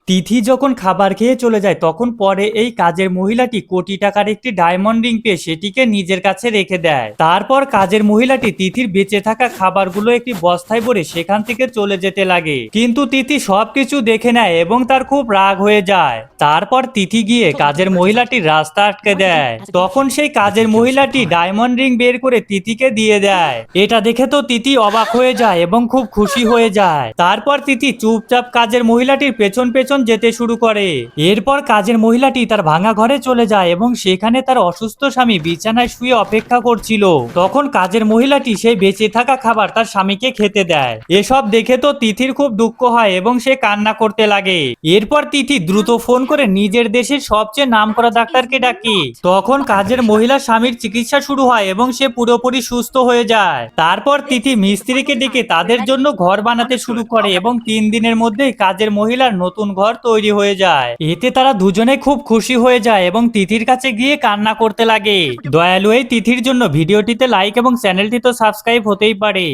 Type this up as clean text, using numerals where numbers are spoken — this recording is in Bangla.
তিথি যখন খাবার খেয়ে চলে যায় তখন পরে এই কাজের মহিলাটি কোটি টাকার একটি ডায়মন্ড রিং পেয়ে সেটিকে নিজের কাছে রেখে দেয়। তারপর কাজের মহিলাটি তিথির বেঁচে থাকা খাবারগুলো একটি বস্তায় ভরে সেখান থেকে চলে যেতে লাগে, কিন্তু তিথি সবকিছু দেখে নেয় এবং তার খুব রাগ হয়ে যায়। তারপর তিথি গিয়ে কাজের মহিলাটির রাস্তা আটকে দেয়। তখন সেই কাজের মহিলাটি ডায়মন্ড রিং বের করে তিথিকে দিয়ে দেয়। এটা দেখে তো তিথি অবাক হয়ে যায় এবং খুব খুশি হয়ে যায়। তারপর তিথি চুপচাপ কাজের মহিলাটির পেছন পেছন যেতে শুরু করে। এরপর কাজের মহিলাটি তার ভাঙা ঘরে চলে যায় এবং সেখানে তার অসুস্থ স্বামী বিছানায় শুয়ে অপেক্ষা করছিল। তখন কাজের মহিলাটি সেই বেঁচে থাকা খাবার তার স্বামীকে খেতে দেয়। এসব দেখে তো তিথির খুব দুঃখ হয় এবং সে কান্না করতে লাগে। এরপর তিথি দ্রুত ফোন করে নিজের দেশের সবচেয়ে নামকরা ডাক্তারকে ডাকে। তখন কাজের মহিলা স্বামীর চিকিৎসা শুরু হয় এবং সে পুরোপুরি সুস্থ হয়ে যায়। তারপর তিথি মিস্ত্রিকে ডেকে তাদের জন্য ঘর বানাতে শুরু করে এবং 3 দিনের মধ্যেই কাজের মহিলার নতুন ঘর তৈরি হয়ে যায়। এতে তারা দুজনে খুব খুশি হয়ে যায় এবং তিথির কাছে গিয়ে কান্না করতে লাগে। দয়ালু এই তিথির জন্য ভিডিওটিতে লাইক এবং চ্যানেলটি তো সাবস্ক্রাইব হতেই পারে।